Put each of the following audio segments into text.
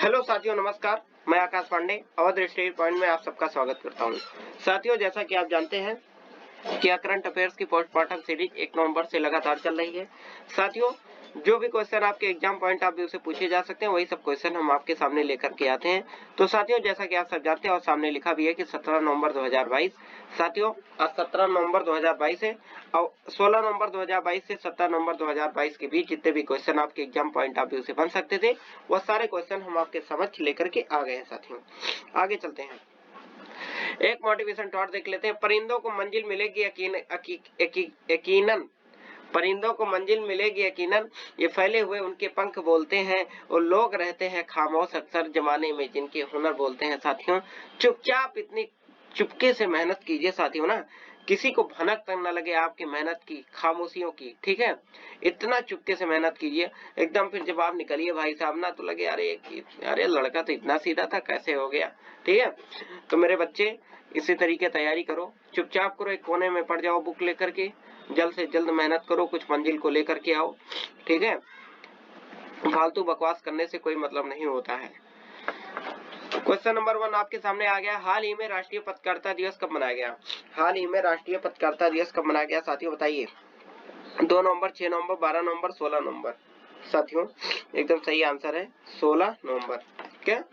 Hello साथियों, नमस्कार। मैं आकाश पांडे अवध स्टडी पॉइंट में आप सबका स्वागत करता हूं। साथियों, जैसा कि आप जानते हैं कि करंट अफेयर्स की पोस्टमार्टम सीरीज 1 नवंबर से लगातार चल रही है। साथियों, जो भी क्वेश्चन आपके एग्जाम पॉइंट ऑफ व्यू से पूछे जा सकते हैं, वही सब क्वेश्चन हम आपके सामने लेकर के आते हैं। तो साथियों, जैसा कि आप सब जानते हैं और सामने लिखा भी है कि 17 नवंबर 2022, साथियों आज 17 नवंबर 2022 है और 16 नवंबर 2022 से 17 नवंबर 2022 के बीच जितने भी क्वेश्चन आपके एग्जाम पॉइंट ऑफ व्यू से बन सकते थे, वह सारे क्वेश्चन हम आपके समक्ष लेकर के आ गए हैं। साथियों, आगे चलते हैं, एक मोटिवेशन थॉट देख लेते हैं। परिंदों को मंजिल मिलेगी यकीनन, परिंदों को मंजिल मिलेगी यकीनन, ये फैले हुए उनके पंख बोलते हैं और लोग रहते हैं खामोश अक्सर जमाने में जिनके हुनर बोलते हैं। साथियों, चुपचाप इतनी चुपके से मेहनत कीजिए साथियों ना, किसी को भनक तक न लगे आपकी मेहनत की, खामोशियों की, ठीक है। इतना चुपके से मेहनत कीजिए, एकदम फिर जब आप निकलिए भाई साहब ना, तो लगे अरे लड़का तो इतना सीधा था, कैसे हो गया, ठीक है। तो मेरे बच्चे, इसी तरीके तैयारी करो, चुपचाप करो, एक कोने में पड़ जाओ बुक लेकर के, जल्द से जल्द मेहनत करो, कुछ मंजिल को लेकर के आओ, ठीक है। फालतू बकवास करने से कोई मतलब नहीं होता है। क्वेश्चन नंबर 1 आपके सामने आ गया। हाल ही में राष्ट्रीय पत्रकारिता दिवस कब मनाया गया? हाल ही में राष्ट्रीय पत्रकारिता दिवस कब मनाया गया साथियों, बताइए। 2 नवंबर, 6 नवंबर, 12 नवंबर, 16 नवंबर। साथियों, एकदम सही आंसर है 16 नवंबर। क्या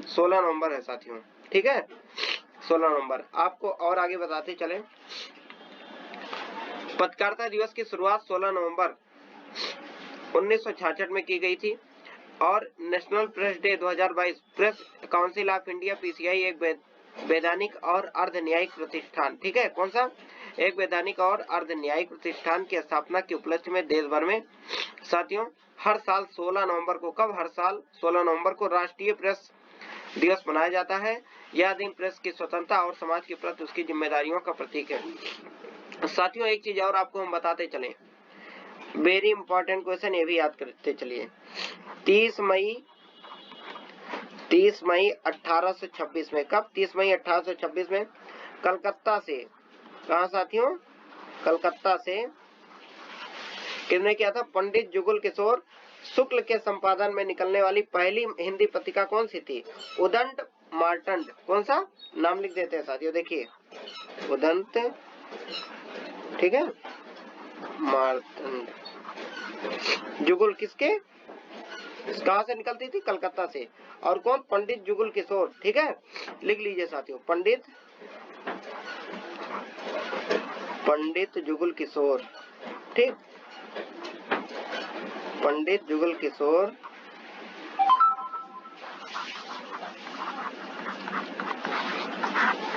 16 नवंबर है साथियों, ठीक है, 16 नवंबर। आपको और आगे बताते चले, पत्रकारिता दिवस की शुरुआत 16 नवंबर 1966 में की गई थी और national press day 2022 press council of India PCI एक वैधानिक और अर्ध न्यायिक प्रतिष्ठान, ठीक है, कौन सा, एक वैधानिक और अर्ध न्यायिक प्रतिष्ठान की स्थापना के उपलक्ष्य में देश भर में साथियों हर साल 16 नवंबर को, कब, हर साल 16 नवंबर को राष्ट्रीय प्रेस दिवस मनाया जाता है। यह दिन प्रेस की स्वतंत्रता और समाज के प्रति उसकी जिम्मेदारियों का प्रतीक है। साथियों, एक चीज और आपको हम बताते चले, वेरी इंपॉर्टेंट क्वेश्चन, ये भी याद करते चलिए। 30 मई 1826 में, कब, 30 मई 1826 में कलकत्ता से, कहा साथियों, कलकत्ता से किसने किया था? पंडित जुगल किशोर शुक्ल के संपादन में निकलने वाली पहली हिंदी पत्रिका कौन सी थी? उदंत मार्तंड। कौन सा नाम लिख देते हैं साथियों, देखिए, उदंत, ठीक है, मार्तंड। जुगल किसके, कहां से निकलती थी? कलकत्ता से। और कौन? पंडित जुगल किशोर, ठीक है, लिख लीजिए साथियों, पंडित जुगल किशोर, ठीक, पंडित जुगल किशोर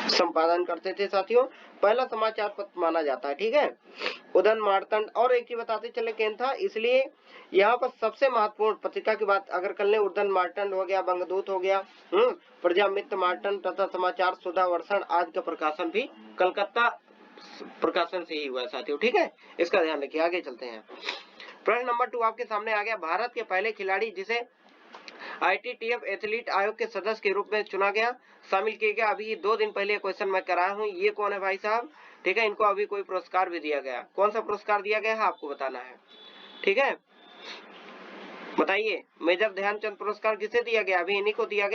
संपादन करते थे साथियों, पहला समाचार पत्र माना जाता है, ठीक है, उदंत मार्तंड। और एक ही बताते चले केन था, इसलिए यहाँ पर सबसे महत्वपूर्ण पत्रिका की बात अगर कर ले, उदंत मार्तंड हो गया, बंगदूत हो गया, प्रजामित्र मार्तंड तथा समाचार सुधा वर्षण आज का प्रकाशन भी कलकत्ता प्रकाशन से ही हुआ साथियों, ठीक है, इसका ध्यान रखिए। आगे चलते हैं, प्रश्न नंबर 2 आपके सामने आ गया। भारत के पहले खिलाड़ी जिसे ITTF एथलीट आयोग के सदस्य के रूप में चुना गया, शामिल किया गया, अभी 2 दिन पहले क्वेश्चन मैं कराया हूँ, ये कौन है भाई साहब, ठीक है, इनको अभी कोई पुरस्कार भी दिया गया, कौन सा पुरस्कार दिया गया है आपको बताना है, ठीक है, बताइए। मेजर ध्यानचंद पुरस्कार किसे दिया गया? अभी इन्हीं को दिया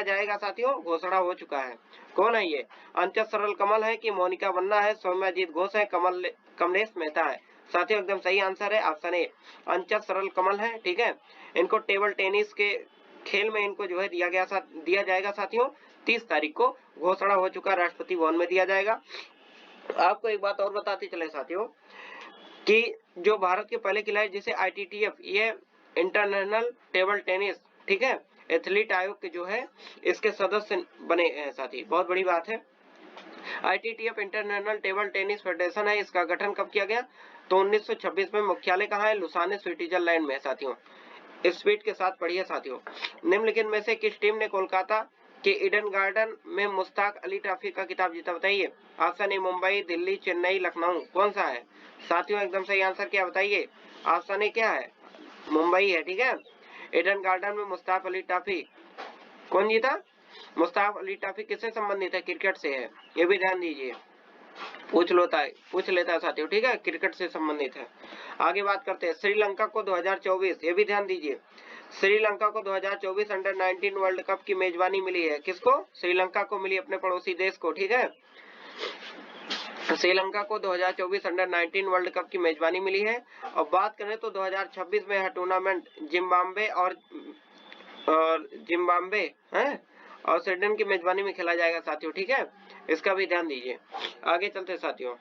जाएगा साथियों, घोषणा हो चुका है। कौन है ये? अंचल सरल कमल है कि मोनिका बन्ना है, सौम्याजीत घोष है, कमलेश मेहता है। साथियों, एकदम सही आंसर है ऑप्शन ए, अंचल सरल कमल है, ठीक है। इनको टेबल टेनिस के खेल में इनको जो है दिया जाएगा साथियों, 30 तारीख को घोषणा हो चुका, राष्ट्रपति भवन में दिया जाएगा। आपको एक बात और बताते चले साथियों कि जो भारत के पहले खिलाड़ी जिसे ITTF, ये इंटरनेशनल टेबल टेनिस, ठीक है, एथलीट आयोग के जो है इसके सदस्य बने हैं साथी, बहुत बड़ी बात है। ITTF international table tennis federation है, इसका गठन कब किया गया? तो 1926 में। मुख्यालय कहाँ है? लुसाने, स्विट्जरलैंड में साथियों। स्पीड के साथ पढ़िए साथियों। निम्नलिखित में से किस टीम ने कोलकाता के ईडन गार्डन में मुश्ताक अली ट्रॉफी का खिताब जीता? बताइए। ऑप्शन ए मुंबई, दिल्ली, चेन्नई, लखनऊ, कौन सा है साथियों? एकदम सही आंसर क्या बताइए? ऑप्शन ए क्या है? मुंबई है, ठीक है। ईडन गार्डन में मुश्ताक अली ट्रॉफी कौन जीता? मुश्ताक अली ट्रॉफी किससे संबंधित है? क्रिकेट से है, ये भी ध्यान दीजिए। पूछ लेता है साथियों, ठीक है, क्रिकेट से संबंधित है। आगे बात करते हैं, श्रीलंका को 2024, ये भी ध्यान दीजिए, श्रीलंका को 2024 अंडर 19 वर्ल्ड कप की मेजबानी मिली है। किसको? श्रीलंका को मिली, अपने पड़ोसी देश को, ठीक है। श्रीलंका को 2024 अंडर 19 वर्ल्ड कप की मेजबानी मिली है। और बात करें तो 2026 में यह टूर्नामेंट जिम्बाब्वे है और स्वीडन की मेजबानी में खेला जाएगा साथियों, ठीक है, इसका भी ध्यान दीजिए। आगे चलते साथियों,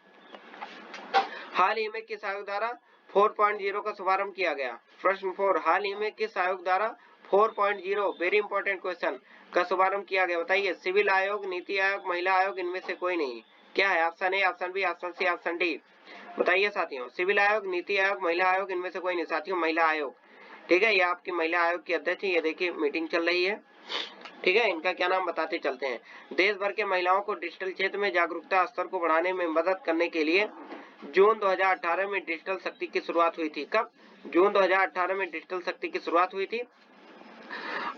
हाल ही में किस आयोग द्वारा 4.0 का शुभारंभ किया गया? प्रश्न 4, हाल ही में किस आयोग द्वारा 4.0, वेरी इंपॉर्टेंट क्वेश्चन, का शुभारंभ किया गया? बताइए, सिविल आयोग, नीति आयोग, महिला आयोग, इनमें से कोई नहीं। क्या है? Option A, option B, option C, option D. बताइए साथियों, सिविल आयोग, नीति आयोग, महिला आयोग, इनमें से कोई नहीं साथियों, महिला आयोग, ठीक है। ये आपकी महिला आयोग की अध्यक्ष है, ये देखिए मीटिंग चल रही है, ठीक है। इनका क्या नाम बताते चलते हैं। देश भर के महिलाओं को डिजिटल क्षेत्र में जागरूकता स्तर को बढ़ाने में मदद करने के लिए जून 2018 में डिजिटल शक्ति की शुरुआत हुई थी। कब? जून 2018 में डिजिटल शक्ति की शुरुआत हुई थी।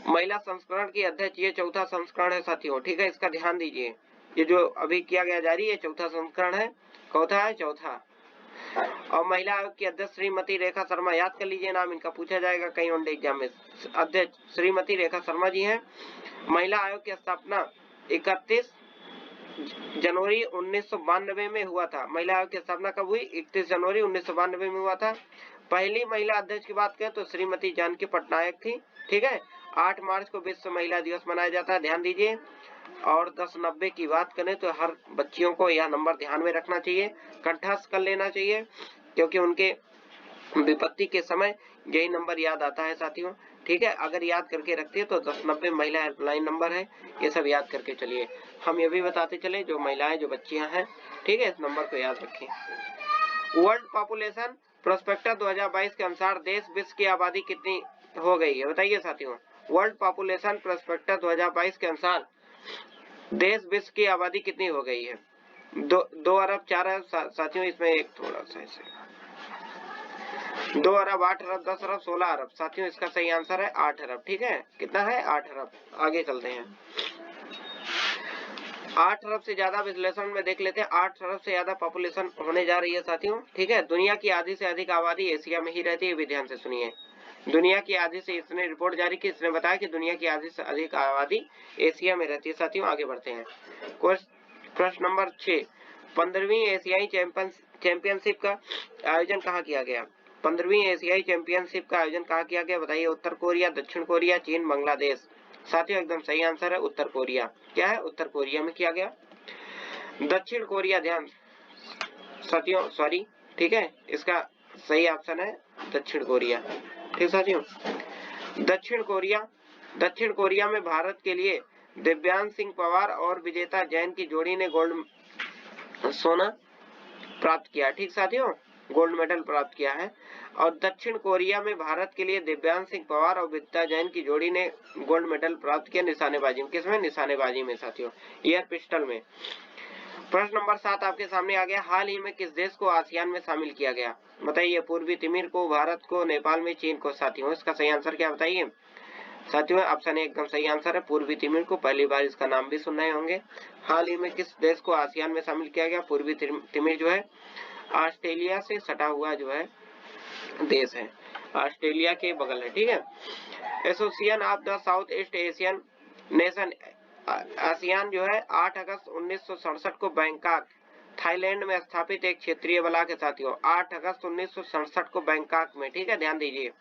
महिला संस्करण की अध्यक्ष, ये चौथा संस्करण है साथियों, ठीक है, इसका ध्यान दीजिए। ये जो अभी किया गया जारी है, चौथा संस्करण है। कौथा है? चौथा। और महिला आयोग की अध्यक्ष श्रीमती रेखा शर्मा, याद कर लीजिए नाम, इनका पूछा जाएगा कहीं वनडे एग्जाम में। अध्यक्ष श्रीमती रेखा शर्मा जी हैं। महिला आयोग की स्थापना 31 जनवरी 1992 में हुआ था। महिला आयोग की स्थापना कब हुई? 31 जनवरी 1992 में हुआ था। पहली महिला अध्यक्ष की बात करें तो श्रीमती जानकी पटनायक थी, ठीक है। 8 मार्च को विश्व महिला दिवस मनाया जाता है, ध्यान दीजिए। और 1090 की बात करें तो हर बच्चियों को यह नंबर ध्यान में रखना चाहिए, कंठस्थ कर लेना चाहिए, क्योंकि उनके विपत्ति के समय यही नंबर याद आता है साथियों, ठीक है। अगर याद करके रखती है तो 1090 महिला हेल्पलाइन नंबर है, ये सब याद करके चलिए। हम ये भी बताते चले, जो महिलाएं, जो बच्चियां हैं, ठीक है, इस नंबर को याद रखें। वर्ल्ड पॉपुलेशन प्रोस्पेक्टस 2022 के अनुसार देश विश्व की आबादी कितनी हो गई है? बताइए साथियों, वर्ल्ड पॉपुलेशन प्रोस्पेक्टस 2022 के अनुसार देश विश्व की आबादी कितनी हो गई है? 2 अरब 4 अरब साथियों, इसमें एक थोड़ा सा ऐसे 2 अरब 8 अरब 10 अरब 16 अरब साथियों, इसका सही आंसर है 8 अरब, ठीक है। कितना है? 8 अरब। आगे चलते हैं, 8 अरब से ज्यादा विश्लेषण में देख लेते हैं। 8 अरब से ज्यादा पॉपुलेशन होने जा रही है साथियों, ठीक है। दुनिया की आधी से अधिक आबादी एशिया में ही रहती है, भी ध्यान से सुनिए। दुनिया की आधी से, इसने रिपोर्ट जारी की, इसने बताया कि दुनिया की आधी से अधिक आबादी एशिया में रहती है साथियों। आगे बढ़ते हैं, प्रश्न नंबर 6, 15वीं एशियाई चैंपियनशिप का आयोजन कहाँ किया गया? 15वीं एशियाई चैंपियनशिप का आयोजन कहाँ किया गया? बताइए, उत्तर कोरिया, दक्षिण कोरिया, चीन, बांग्लादेश। साथियों एकदम सही आंसर है उत्तर कोरिया। क्या है? उत्तर कोरिया में किया गया। दक्षिण कोरिया, ध्यान साथियों, सॉरी, ठीक है, इसका सही ऑप्शन है दक्षिण कोरिया, ठीक साथियों। दक्षिण कोरिया में भारत के लिए दिव्यांश सिंह पवार और विजेता जैन की जोड़ी ने सोना प्राप्त किया, ठीक साथियों, गोल्ड मेडल प्राप्त किया है। और दक्षिण कोरिया में भारत के लिए दिव्यांश सिंह पवार और विद्या जैन की जोड़ी ने गोल्ड मेडल प्राप्त किया निशानेबाजी में। किसमें? निशानेबाजी में साथियों, एयर पिस्टल में। प्रश्न नंबर 7 आपके सामने आ गया, हाल ही में किस देश को आसियान में शामिल किया गया? बताइए, पूर्वी तिमिर को, भारत को, नेपाल में, चीन को। साथियों इसका सही आंसर क्या बताइए साथियों? ऑप्शन ए एकदम सही आंसर है, पूर्वी तिमिर को। पहली बार इसका नाम भी सुन रहे होंगे। हाल ही में किस देश को आसियान में शामिल किया गया? पूर्वी तिमिर जो है ऑस्ट्रेलिया से सटा हुआ जो है देश है, ऑस्ट्रेलिया के बगल है, ठीक है। Association of the south east Asian nation, ASEAN जो है 8 अगस्त 1967 को बैंकॉक, थाईलैंड में स्थापित एक क्षेत्रीय ब्लॉक है साथियों। 8 अगस्त 1967 को बैंकॉक में, ठीक है, ध्यान दीजिए।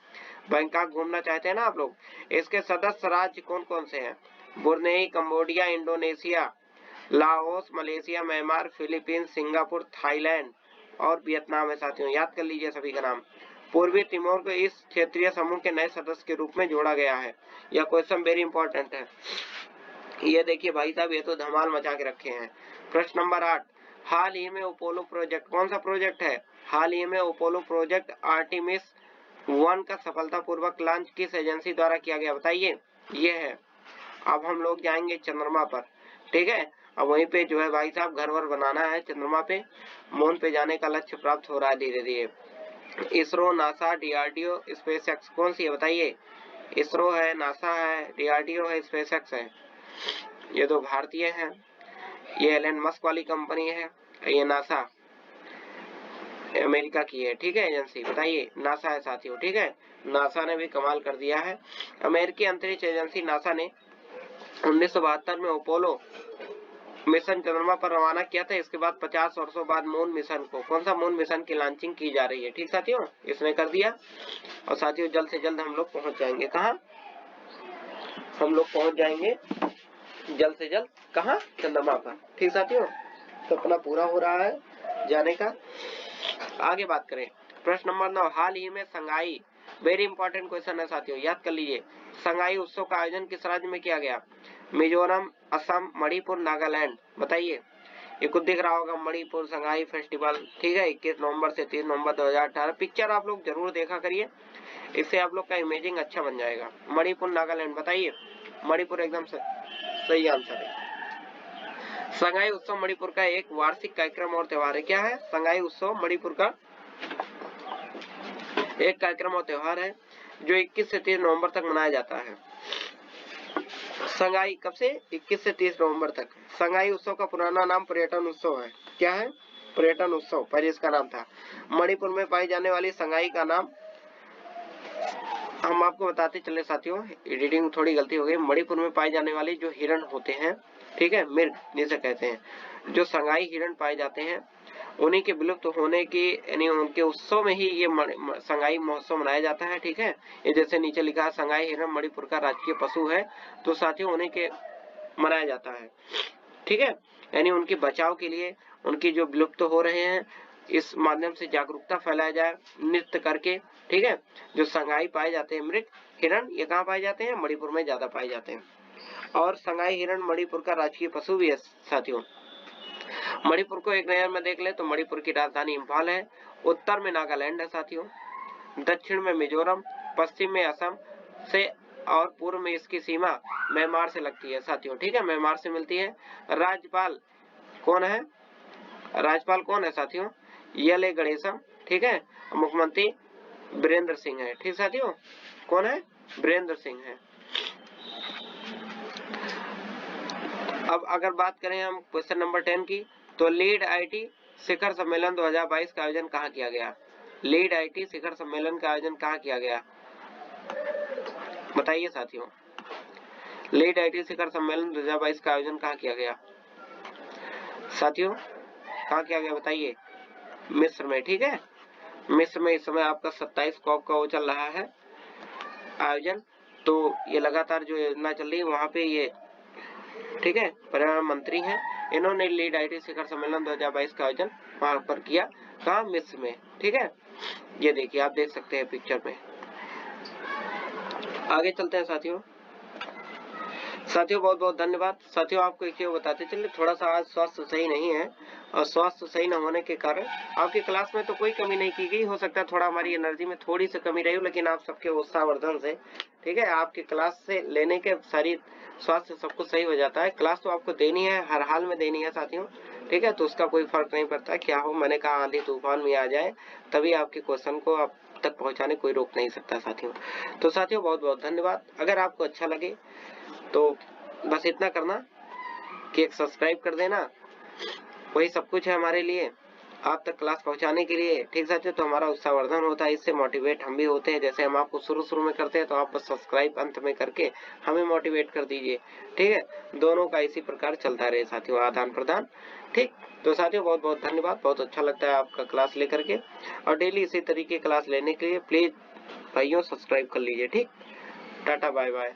बैंकॉक घूमना चाहते हैं ना आप लोग। इसके सदस्य राज्य कौन कौन से हैं? Brunei, Cambodia, Indonesia, Laos, Malaysia, Myanmar, Philippines, Singapore, Thailand और वियतनाम है साथियों। याद कर लीजिए सभी का नाम। पूर्वी तिमोर को इस क्षेत्रीय समूह के नए सदस्य के रूप में जोड़ा गया है। यह क्वेश्चन वेरी इंपॉर्टेंट है। ये देखिए भाई साहब, ये तो धमाल मचा के रखे हैं। प्रश्न नंबर 8, हाल ही में अपोलो प्रोजेक्ट, कौन सा प्रोजेक्ट है? हाल ही में अपोलो प्रोजेक्ट आर्टेमिस 1 का सफलतापूर्वक लॉन्च किस एजेंसी द्वारा किया गया? बताइए, ये है। अब हम लोग जाएंगे चंद्रमा पर, ठीक है। अब वहीं पे जो है भाई साहब घर वर बनाना है चंद्रमा पे, मून पे जाने का लक्ष्य प्राप्त हो रहा है धीरे धीरे। इसरो, नासा, डीआरडीओ, स्पेसएक्स, कौन सी है बताइए? इसरो है, नासा है, डीआरडीओ है, स्पेसएक्स है। ये दो भारतीय हैं, ये एलन मस्क वाली कंपनी है, ये नासा अमेरिका की है, ठीक है, एजेंसी, बताइए नासा है साथियों, ठीक है। नासा ने भी कमाल कर दिया है। अमेरिकी अंतरिक्ष एजेंसी नासा ने 1972 में अपोलो मिशन चंद्रमा पर रवाना किया था। इसके बाद 50 वर्षों बाद मून मिशन को, कौन सा मून मिशन की लॉन्चिंग की जा रही है, ठीक साथियों, इसने कर दिया। और साथियों जल्द से जल्द हम लोग पहुंच जाएंगे कहाँ, हम लोग पहुंच जाएंगे जल्द से जल्द कहाँ, चंद्रमा पर, ठीक साथियों। सपना पूरा हो रहा है जाने का। आगे बात करें, प्रश्न नंबर 9, हाल ही में संगाई, वेरी इंपॉर्टेंट क्वेश्चन है साथियों, याद कर लीजिए। संगाई उत्सव का आयोजन किस राज्य में किया गया? मिजोरम, असम, मणिपुर, नागालैंड, बताइए। ये कुछ दिख रहा होगा, मणिपुर संगाई फेस्टिवल, ठीक है, 21 नवंबर से 30 नवंबर 2018। पिक्चर आप लोग जरूर देखा करिए, इससे आप लोग का इमेजिंग अच्छा बन जाएगा। मणिपुर, नागालैंड, बताइए। मणिपुर एकदम सही आंसर है। संगाई उत्सव मणिपुर का एक वार्षिक कार्यक्रम और त्योहार है। क्या है? संगाई उत्सव मणिपुर का एक कार्यक्रम और त्योहार है जो 21 से 30 नवंबर तक मनाया जाता है। संगाई कब से? 21 से 30 नवंबर तक। संगाई उत्सव का पुराना नाम पर्यटन उत्सव है। क्या है? पर्यटन उत्सव पहले इसका नाम था। मणिपुर में पाई जाने वाली संगाई का नाम हम आपको बताते चले साथियों, एडिटिंग थोड़ी गलती हो गई। मणिपुर में पाई जाने वाली जो हिरण होते हैं, ठीक है, मिर्ग जिसे कहते हैं, जो संगाई हिरण पाए जाते हैं, उन्हीं के विलुप्त होने की यानी उनके उत्सव में ही ये संगाई महोत्सव मनाया जाता है, ठीक है। ये जैसे नीचे लिखा है संगाई हिरण मणिपुर का राजकीय पशु है, तो साथियों उन्हीं के मनाया जाता है, ठीक है। यानी उनके बचाव के लिए, उनकी जो विलुप्त हो रहे हैं, इस माध्यम से जागरूकता फैलाया जाए नृत्य करके, ठीक है। जो संगाई पाए जाते हैं मृग हिरण, ये कहाँ पाए जाते हैं? मणिपुर में ज्यादा पाए जाते हैं। और संगाई हिरण मणिपुर का राजकीय पशु भी है साथियों। मणिपुर को एक नजर में देख ले तो मणिपुर की राजधानी इम्फाल है, उत्तर में नागालैंड है साथियों, दक्षिण में मिजोरम, पश्चिम में असम से, और पूर्व में इसकी सीमा म्यांमार से लगती है साथियों, ठीक है, म्यांमार से मिलती है। राज्यपाल कौन है? राज्यपाल कौन है साथियों? एल गणेशम, ठीक है। मुख्यमंत्री बीरेंद्र सिंह है, ठीक साथियों। कौन है? बीरेंद्र सिंह है। अब अगर बात करें हम क्वेश्चन नंबर 10 की, तो लीड आईटी शिखर सम्मेलन 2022 का आयोजन कहाँ किया गया? लीड आईटी शिखर सम्मेलन का आयोजन कहाँ किया गया, बताइए साथियों। लीड आईटी शिखर सम्मेलन 2022 का आयोजन कहाँ किया गया साथियों? कहाँ किया गया बताइए? मिस्र में, ठीक है। मिस्र में इस समय आपका 27 कॉप का वो चल रहा है आयोजन, तो ये लगातार जो योजना चल रही है वहाँ पे ये, ठीक है, पर्यावरण मंत्री हैं, इन्होंने लीड आईटी शिखर सम्मेलन 2022 का आयोजन वहां पर किया। कहाँ? मिस्र में, ठीक है। ये देखिए, आप देख सकते हैं पिक्चर में। आगे चलते हैं साथियों। साथियों बहुत बहुत धन्यवाद। साथियों आपको एक चीज बताते चलिए, थोड़ा सा आज स्वास्थ्य सही नहीं है, और स्वास्थ्य सही न होने के कारण आपकी क्लास में तो कोई कमी नहीं की गई। हो सकता है थोड़ा हमारी एनर्जी में थोड़ी सी कमी रही हो, लेकिन आप सबके उत्साहवर्धन से, ठीक है, आपकी क्लास से लेने के शरीर स्वास्थ्य सब कुछ सही हो जाता है। क्लास तो आपको देनी है, हर हाल में देनी है साथियों, ठीक है, तो उसका कोई फर्क नहीं पड़ता क्या हो। मैंने कहा आंधी तूफान में आ जाए, तभी आपके क्वेश्चन को आप तक पहुंचाने कोई रोक नहीं सकता साथियों। तो साथियों बहुत बहुत धन्यवाद। अगर आपको अच्छा लगे तो बस इतना करना कि एक सब्सक्राइब कर देना, वही सब कुछ है हमारे लिए, आप तक क्लास पहुंचाने के लिए, ठीक साथियों। तो हमारा उत्साहवर्धन होता है, इससे मोटिवेट हम भी होते हैं। जैसे हम आपको शुरू में करते हैं, तो आप बस सब्सक्राइब अंत में करके हमें मोटिवेट कर दीजिए, ठीक है। दोनों का इसी प्रकार चलता रहे साथियों, आदान प्रदान, ठीक। तो साथियों बहुत बहुत धन्यवाद। बहुत अच्छा लगता है आपका क्लास लेकर के, और डेली इसी तरीके क्लास लेने के लिए प्लीज भाइयों सब्सक्राइब कर लीजिए, ठीक। Tata bye bye.